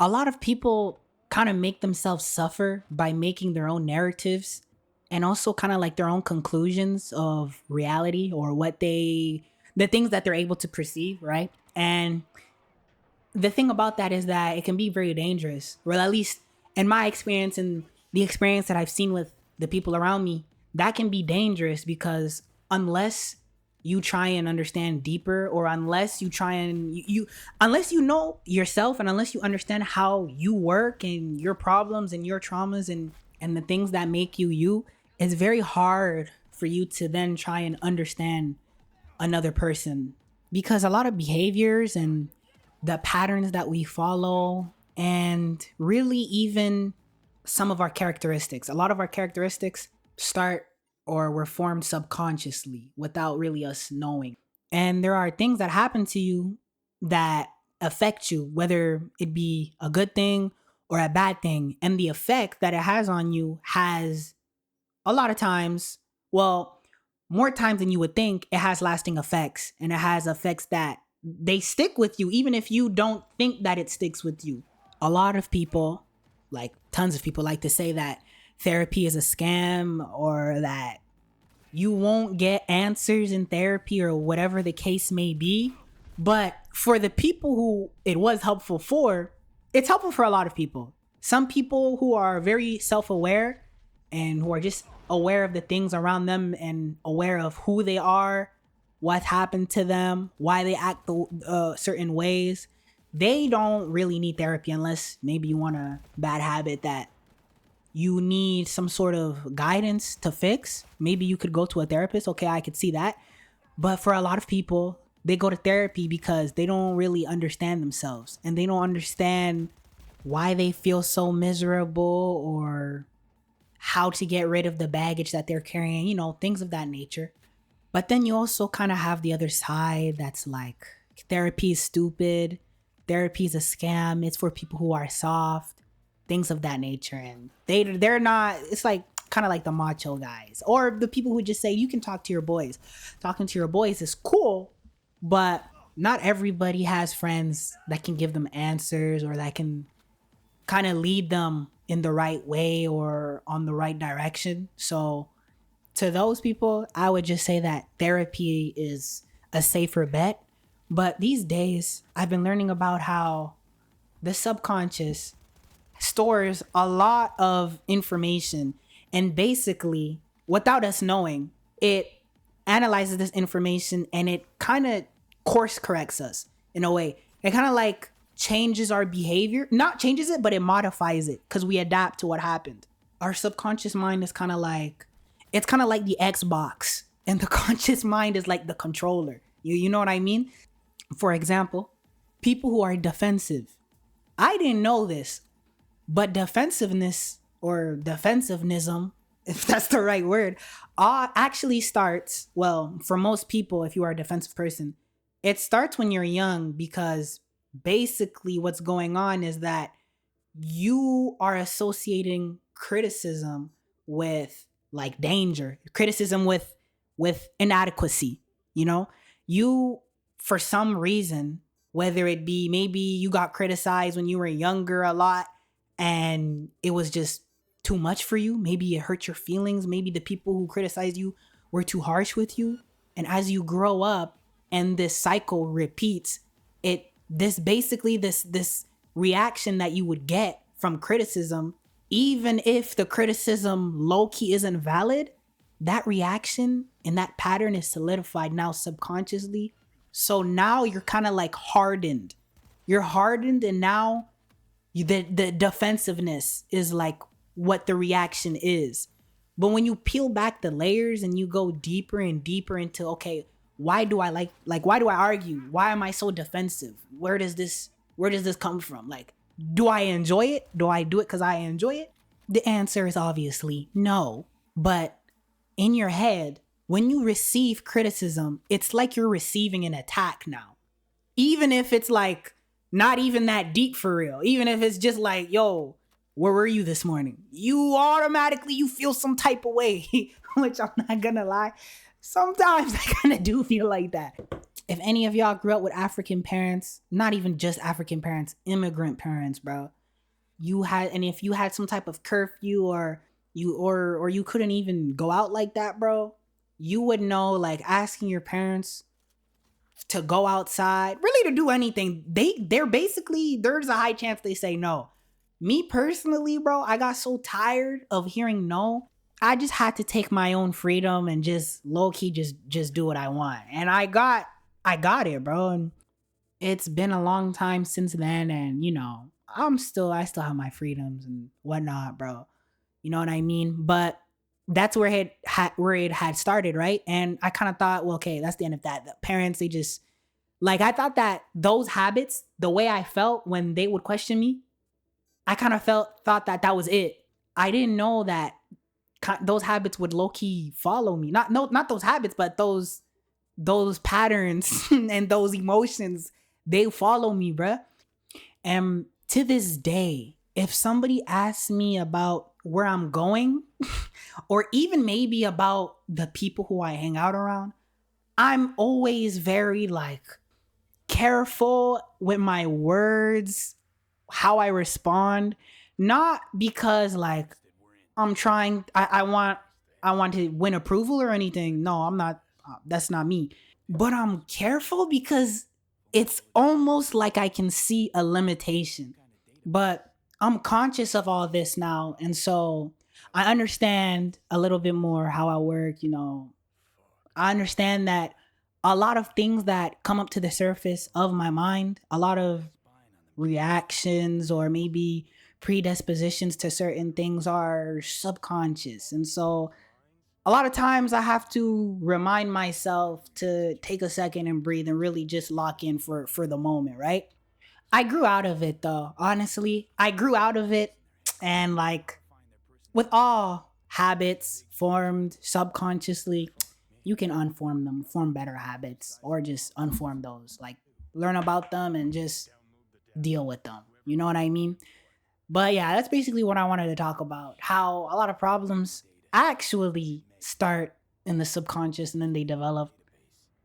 a lot of people kind of make themselves suffer by making their own narratives and also kind of like their own conclusions of reality or the things that they're able to perceive, right? And the thing about that is that it can be very dangerous. Well, at least in my experience and the experience that I've seen with the people around me, that can be dangerous because unless you try and understand deeper, or unless you try and unless you know yourself and unless you understand how you work and your problems and your traumas and the things that make you you, it's very hard for you to then try and understand another person, because a lot of behaviors and the patterns that we follow, and really even some of our characteristics, a lot of our characteristics start or were formed subconsciously without really us knowing. And there are things that happen to you that affect you, whether it be a good thing or a bad thing. And the effect that it has on you has a lot of times, well, more times than you would think, it has lasting effects, and it has effects that they stick with you even if you don't think that it sticks with you. A lot of people, like tons of people, like to say that therapy is a scam, or that you won't get answers in therapy, or whatever the case may be. But for the people who it was helpful for, it's helpful for a lot of people. Some people who are very self-aware and who are just aware of the things around them and aware of who they are, what happened to them, why they act certain ways, they don't really need therapy unless maybe you want a bad habit that you need some sort of guidance to fix. Maybe you could go to a therapist. Okay, I could see that. But for a lot of people, they go to therapy because they don't really understand themselves and they don't understand why they feel so miserable, or how to get rid of the baggage that they're carrying, things of that nature. But then you also kind of have the other side that's like, therapy is stupid, therapy is a scam, it's for people who are soft, things of that nature. And they're not, it's like kind of like the macho guys, or the people who just say you can talk to your boys. Talking to your boys is cool, but not everybody has friends that can give them answers, or that can kind of lead them in the right way or on the right direction. So to those people, I would just say that therapy is a safer bet. But these days, I've been learning about how the subconscious stores a lot of information, and basically, without us knowing, it analyzes this information and it kind of course corrects us in a way. It kind of like changes our behavior, not changes it, but it modifies it because we adapt to what happened. Our subconscious mind is kind of like, it's kind of like the Xbox, and the conscious mind is like the controller. You know what I mean? For example, people who are defensive. I didn't know this, but defensiveness, or defensivenism, if that's the right word, actually starts, well, for most people, if you are a defensive person, it starts when you're young, because basically what's going on is that you are associating criticism with like danger, criticism with inadequacy. You, for some reason, whether it be maybe you got criticized when you were younger a lot and it was just too much for you, maybe it hurt your feelings, maybe the people who criticized you were too harsh with you, and as you grow up and this cycle repeats, this reaction that you would get from criticism, even if the criticism low-key isn't valid, that reaction and that pattern is solidified now subconsciously. So now you're kind of like hardened. You're hardened, and now the defensiveness is like what the reaction is. But when you peel back the layers and you go deeper and deeper into, okay, why do I why do I argue? Why am I so defensive? Where does this come from? Like, do I enjoy it? Do I do it because I enjoy it? The answer is obviously no. But in your head, when you receive criticism, it's like you're receiving an attack now. Even if it's like not even that deep for real. Even if it's just like, yo, where were you this morning? You feel some type of way, which I'm not gonna lie. Sometimes I kind of do feel like that. if any of y'all grew up with African parents, not even just African parents, immigrant parents, bro, you had, and if you had some type of curfew, or you couldn't even go out like that, bro, you would know, like, asking your parents to go outside, really to do anything, they're basically, there's a high chance they say no. Me personally, bro, I got so tired of hearing no. I just had to take my own freedom and just low key just do what I want. And I got it, bro. And it's been a long time since then, and I still have my freedoms and whatnot, bro. You know what I mean? But that's where it had started, right? And I kind of thought, well, okay, that's the end of that. The parents, they just, like, I thought that those habits, the way I felt when they would question me, I kind of thought that that was it. I didn't know that those habits would low key follow me. Not those habits, but those patterns and those emotions, they follow me, bruh. And to this day, if somebody asks me about where I'm going, or even maybe about the people who I hang out around, I'm always very, like, careful with my words, how I respond. Not because, like, I'm trying, I want to win approval or anything. No, I'm not. That's not me. But I'm careful because it's almost like I can see a limitation. But I'm conscious of all this now, and so I understand a little bit more how I work. I understand that a lot of things that come up to the surface of my mind, a lot of reactions or maybe predispositions to certain things, are subconscious. And so a lot of times I have to remind myself to take a second and breathe and really just lock in for the moment, right? I grew out of it though. Honestly, I grew out of it, and, like, with all habits formed subconsciously, you can unform them, form better habits, or just unform those. Like, learn about them and just deal with them. You know what I mean? But yeah, that's basically what I wanted to talk about. How a lot of problems actually start in the subconscious and then they develop.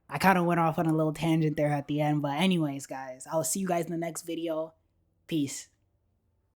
I kind of went off on a little tangent there at the end. But anyways, guys, I'll see you guys in the next video. Peace.